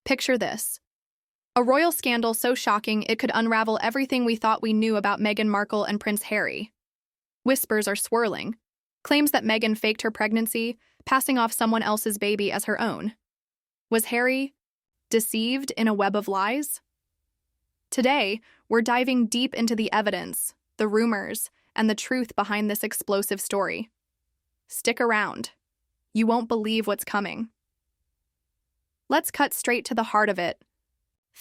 Picture this. A royal scandal so shocking it could unravel everything we thought we knew about Meghan Markle and Prince Harry. Whispers are swirling. Claims that Meghan faked her pregnancy, passing off someone else's baby as her own. Was Harry deceived in a web of lies? Today, we're diving deep into the evidence, the rumors, and the truth behind this explosive story. Stick around. You won't believe what's coming. Let's cut straight to the heart of it.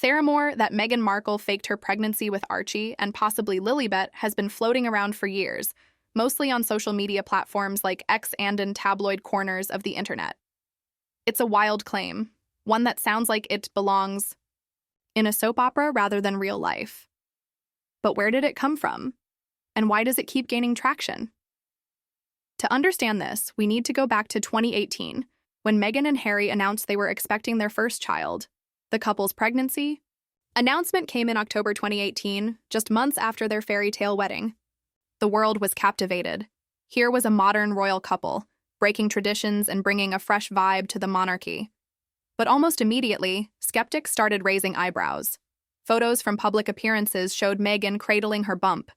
The rumor that Meghan Markle faked her pregnancy with Archie and possibly Lilibet has been floating around for years, mostly on social media platforms like X and in tabloid corners of the internet. It's a wild claim, one that sounds like it belongs in a soap opera rather than real life. But where did it come from? And why does it keep gaining traction? To understand this, we need to go back to 2018, when Meghan and Harry announced they were expecting their first child. The couple's pregnancy announcement came in October 2018, just months after their fairy tale wedding. The world was captivated. Here was a modern royal couple, breaking traditions and bringing a fresh vibe to the monarchy. But almost immediately, skeptics started raising eyebrows. Photos from public appearances showed Meghan cradling her bump,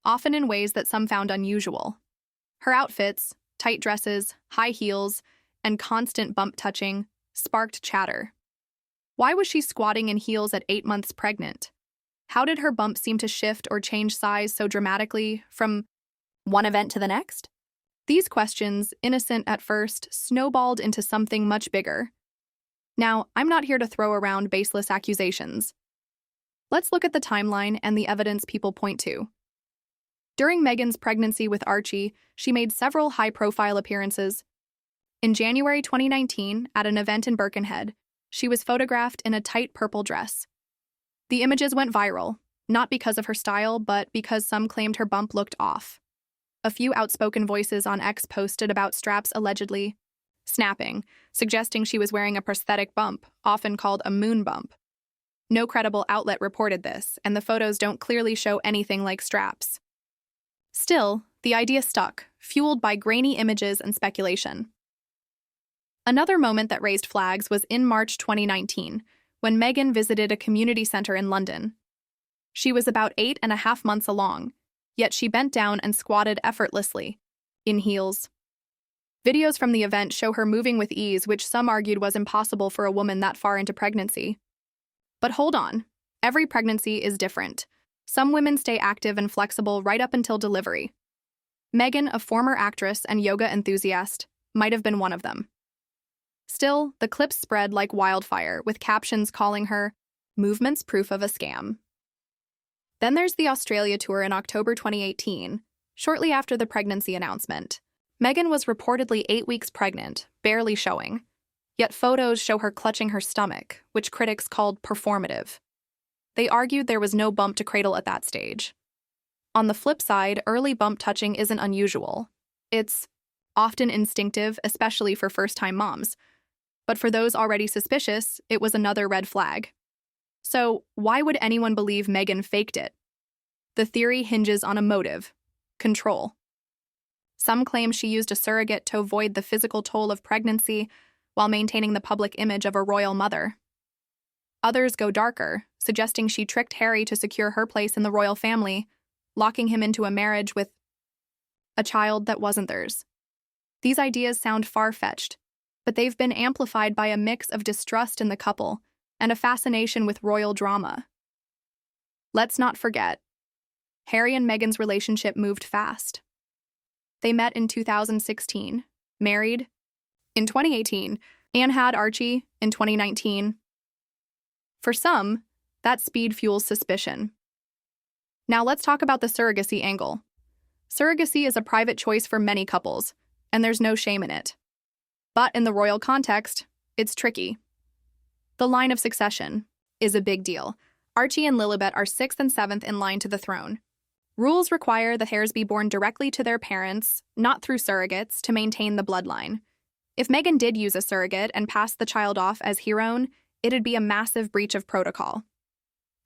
often in ways that some found unusual. Her outfits, tight dresses, high heels, and constant bump touching sparked chatter. Why was she squatting in heels at 8 months pregnant? How did her bump seem to shift or change size so dramatically from one event to the next? These questions, innocent at first, snowballed into something much bigger. Now, I'm not here to throw around baseless accusations. Let's look at the timeline and the evidence people point to. During Meghan's pregnancy with Archie, she made several high-profile appearances. In January 2019, at an event in Birkenhead, she was photographed in a tight purple dress. The images went viral, not because of her style, but because some claimed her bump looked off. A few outspoken voices on X posted about straps allegedly snapping, suggesting she was wearing a prosthetic bump, often called a moon bump. No credible outlet reported this, and the photos don't clearly show anything like straps. Still, the idea stuck, fueled by grainy images and speculation. Another moment that raised flags was in March 2019, when Meghan visited a community center in London. She was about 8.5 months along, yet she bent down and squatted effortlessly, in heels. Videos from the event show her moving with ease, which some argued was impossible for a woman that far into pregnancy. But hold on, every pregnancy is different. Some women stay active and flexible right up until delivery. Meghan, a former actress and yoga enthusiast, might have been one of them. Still, the clips spread like wildfire, with captions calling her "movements proof of a scam." Then there's the Australia tour in October 2018, shortly after the pregnancy announcement. Meghan was reportedly 8 weeks pregnant, barely showing. Yet photos show her clutching her stomach, which critics called performative. They argued there was no bump to cradle at that stage. On the flip side, early bump touching isn't unusual. It's often instinctive, especially for first-time moms. But for those already suspicious, it was another red flag. So, why would anyone believe Meghan faked it? The theory hinges on a motive: control. Some claim she used a surrogate to avoid the physical toll of pregnancy while maintaining the public image of a royal mother. Others go darker, suggesting she tricked Harry to secure her place in the royal family, locking him into a marriage with a child that wasn't theirs. These ideas sound far-fetched, but they've been amplified by a mix of distrust in the couple and a fascination with royal drama. Let's not forget, Harry and Meghan's relationship moved fast. They met in 2016, married in 2018, and had Archie in 2019. For some, that speed fuels suspicion. Now let's talk about the surrogacy angle. Surrogacy is a private choice for many couples, and there's no shame in it. But in the royal context, it's tricky. The line of succession is a big deal. Archie and Lilibet are 6th and 7th in line to the throne. Rules require the heirs be born directly to their parents, not through surrogates, to maintain the bloodline. If Meghan did use a surrogate and passed the child off as her own, it'd be a massive breach of protocol.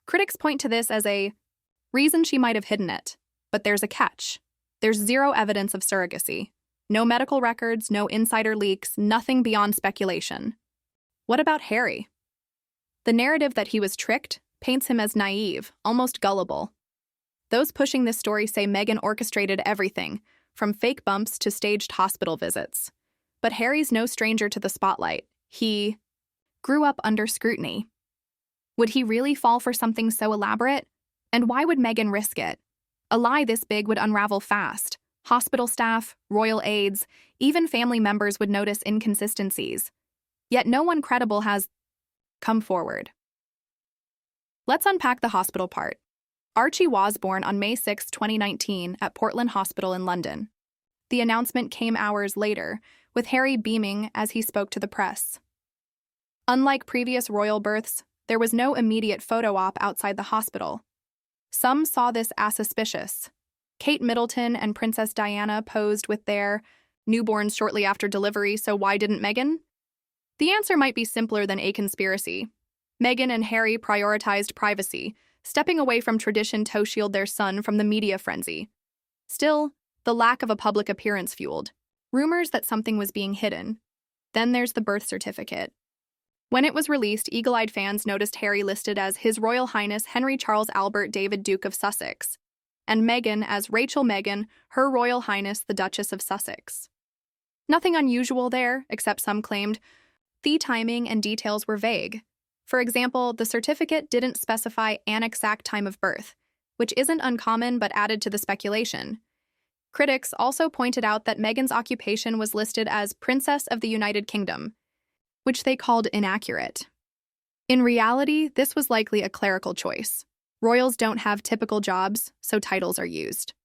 Critics point to this as a reason she might have hidden it, but there's a catch. There's zero evidence of surrogacy. No medical records, no insider leaks, nothing beyond speculation. What about Harry? The narrative that he was tricked paints him as naive, almost gullible. Those pushing this story say Meghan orchestrated everything, from fake bumps to staged hospital visits. But Harry's no stranger to the spotlight. He grew up under scrutiny. Would he really fall for something so elaborate? And why would Meghan risk it? A lie this big would unravel fast. Hospital staff, royal aides, even family members would notice inconsistencies. Yet no one credible has come forward. Let's unpack the hospital part. Archie was born on May 6, 2019, at Portland Hospital in London. The announcement came hours later, with Harry beaming as he spoke to the press. Unlike previous royal births, there was no immediate photo op outside the hospital. Some saw this as suspicious. Kate Middleton and Princess Diana posed with their newborns shortly after delivery, so why didn't Meghan? The answer might be simpler than a conspiracy. Meghan and Harry prioritized privacy, stepping away from tradition to shield their son from the media frenzy. Still, the lack of a public appearance fueled rumors that something was being hidden. Then there's the birth certificate. When it was released, eagle-eyed fans noticed Harry listed as His Royal Highness Henry Charles Albert David Duke of Sussex, and Meghan as Rachel Meghan, Her Royal Highness the Duchess of Sussex. Nothing unusual there, except some claimed the timing and details were vague. For example, the certificate didn't specify an exact time of birth, which isn't uncommon but added to the speculation. Critics also pointed out that Meghan's occupation was listed as Princess of the United Kingdom, which they called inaccurate. In reality, this was likely a clerical choice. Royals don't have typical jobs, so titles are used.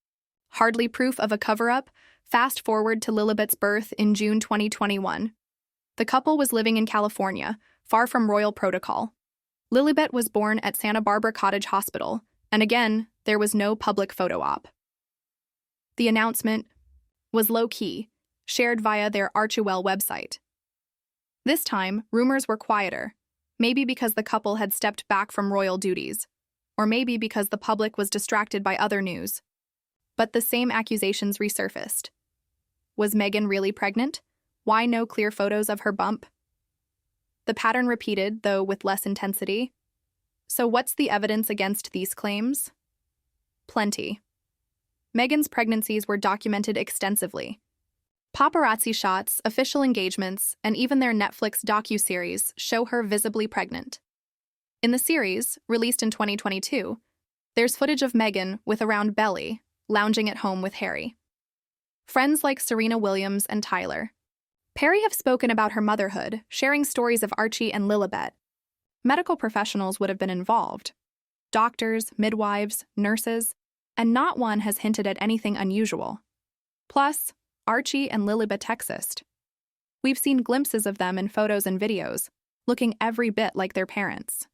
Hardly proof of a cover-up, fast forward to Lilibet's birth in June 2021. The couple was living in California, far from royal protocol. Lilibet was born at Santa Barbara Cottage Hospital, and again, there was no public photo op. The announcement was low-key, shared via their Archewell website. This time, rumors were quieter, maybe because the couple had stepped back from royal duties, or maybe because the public was distracted by other news. But the same accusations resurfaced. Was Meghan really pregnant? Why no clear photos of her bump? The pattern repeated, though with less intensity. So what's the evidence against these claims? Plenty. Meghan's pregnancies were documented extensively. Paparazzi shots, official engagements, and even their Netflix docuseries show her visibly pregnant. In the series, released in 2022, there's footage of Meghan with a round belly, lounging at home with Harry. Friends like Serena Williams and Tyler Perry have spoken about her motherhood, sharing stories of Archie and Lilibet. Medical professionals would have been involved. Doctors, midwives, nurses, and not one has hinted at anything unusual. Plus, Archie and Lilibet exist. We've seen glimpses of them in photos and videos, looking every bit like their parents.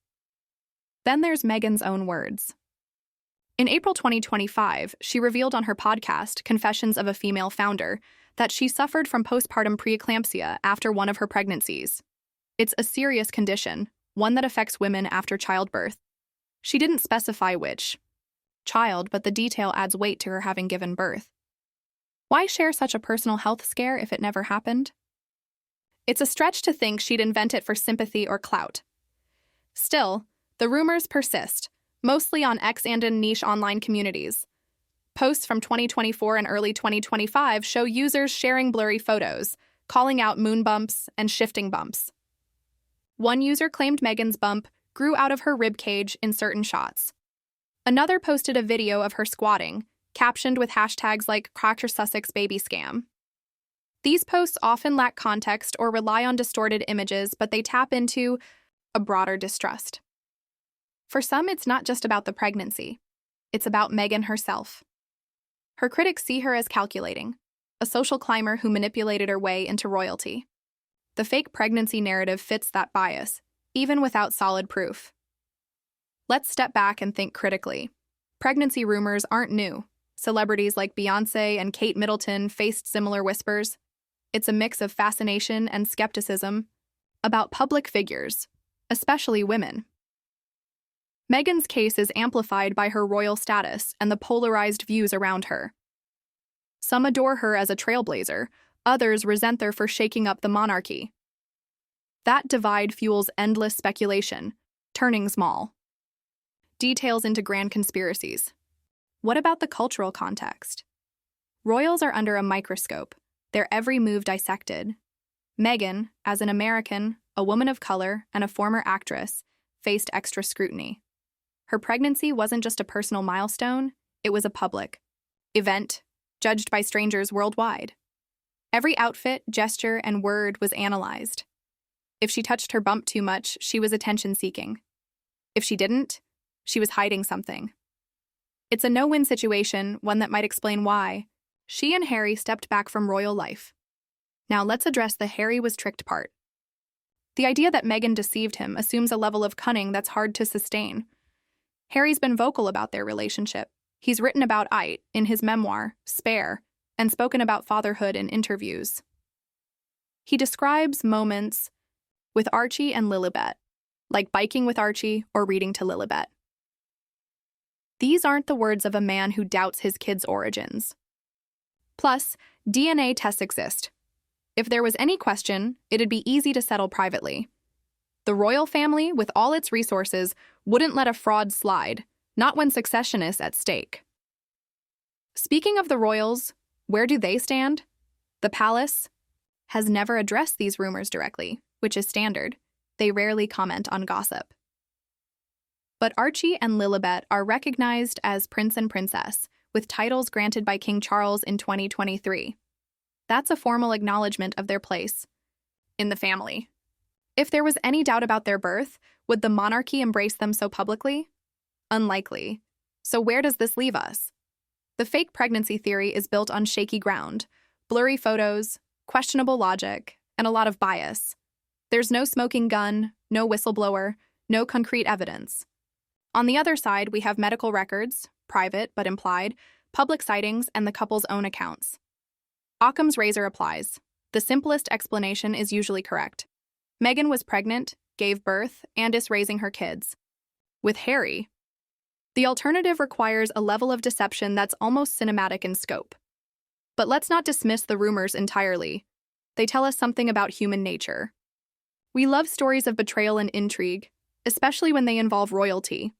Then there's Meghan's own words. In April 2025, she revealed on her podcast, Confessions of a Female Founder, that she suffered from postpartum preeclampsia after one of her pregnancies. It's a serious condition, one that affects women after childbirth. She didn't specify which child, but the detail adds weight to her having given birth. Why share such a personal health scare if it never happened? It's a stretch to think she'd invent it for sympathy or clout. Still, the rumors persist, mostly on X and in niche online communities. Posts from 2024 and early 2025 show users sharing blurry photos, calling out moon bumps and shifting bumps. One user claimed Meghan's bump grew out of her rib cage in certain shots. Another posted a video of her squatting, captioned with hashtags like Cracker Sussex Baby Scam. These posts often lack context or rely on distorted images, but they tap into a broader distrust. For some, it's not just about the pregnancy. It's about Meghan herself. Her critics see her as calculating, a social climber who manipulated her way into royalty. The fake pregnancy narrative fits that bias, even without solid proof. Let's step back and think critically. Pregnancy rumors aren't new. Celebrities like Beyoncé and Kate Middleton faced similar whispers. It's a mix of fascination and skepticism about public figures, especially women. Meghan's case is amplified by her royal status and the polarized views around her. Some adore her as a trailblazer, others resent her for shaking up the monarchy. That divide fuels endless speculation, turning small. Details into grand conspiracies. What about the cultural context? Royals are under a microscope, their every move dissected. Meghan, as an American, a woman of color, and a former actress, faced extra scrutiny. Her pregnancy wasn't just a personal milestone, it was a public event, judged by strangers worldwide. Every outfit, gesture, and word was analyzed. If she touched her bump too much, she was attention-seeking. If she didn't, she was hiding something. It's a no-win situation, one that might explain why she and Harry stepped back from royal life. Now let's address the Harry was tricked part. The idea that Meghan deceived him assumes a level of cunning that's hard to sustain. Harry's been vocal about their relationship. He's written about it in his memoir, Spare, and spoken about fatherhood in interviews. He describes moments with Archie and Lilibet, like biking with Archie or reading to Lilibet. These aren't the words of a man who doubts his kid's origins. Plus, DNA tests exist. If there was any question, it'd be easy to settle privately. The royal family, with all its resources, wouldn't let a fraud slide, not when succession is at stake. Speaking of the royals, where do they stand? The palace has never addressed these rumors directly, which is standard. They rarely comment on gossip. But Archie and Lilibet are recognized as prince and princess, with titles granted by King Charles in 2023. That's a formal acknowledgement of their place in the family. If there was any doubt about their birth, would the monarchy embrace them so publicly? Unlikely. So where does this leave us? The fake pregnancy theory is built on shaky ground, blurry photos, questionable logic, and a lot of bias. There's no smoking gun, no whistleblower, no concrete evidence. On the other side, we have medical records, private but implied, public sightings, and the couple's own accounts. Occam's razor applies. The simplest explanation is usually correct. Meghan was pregnant, gave birth, and is raising her kids. With Harry, the alternative requires a level of deception that's almost cinematic in scope. But let's not dismiss the rumors entirely. They tell us something about human nature. We love stories of betrayal and intrigue, especially when they involve royalty.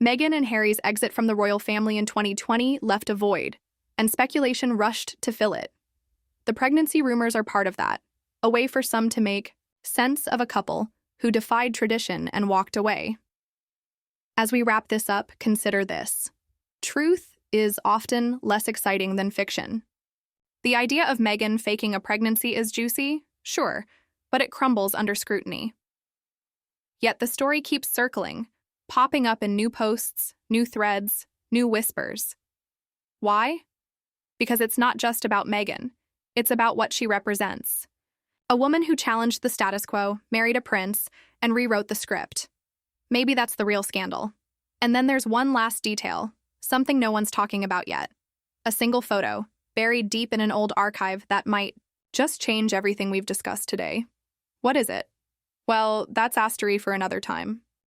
Meghan and Harry's exit from the royal family in 2020 left a void, and speculation rushed to fill it. The pregnancy rumors are part of that, a way for some to make sense of a couple who defied tradition and walked away. As we wrap this up, consider this. Truth is often less exciting than fiction. The idea of Meghan faking a pregnancy is juicy, sure, but it crumbles under scrutiny. Yet the story keeps circling, popping up in new posts, new threads, new whispers. Why? Because it's not just about Meghan. It's about what she represents. A woman who challenged the status quo, married a prince, and rewrote the script. Maybe that's the real scandal. And then there's one last detail, something no one's talking about yet. A single photo, buried deep in an old archive that might just change everything we've discussed today. What is it? Well, that's astery for another time.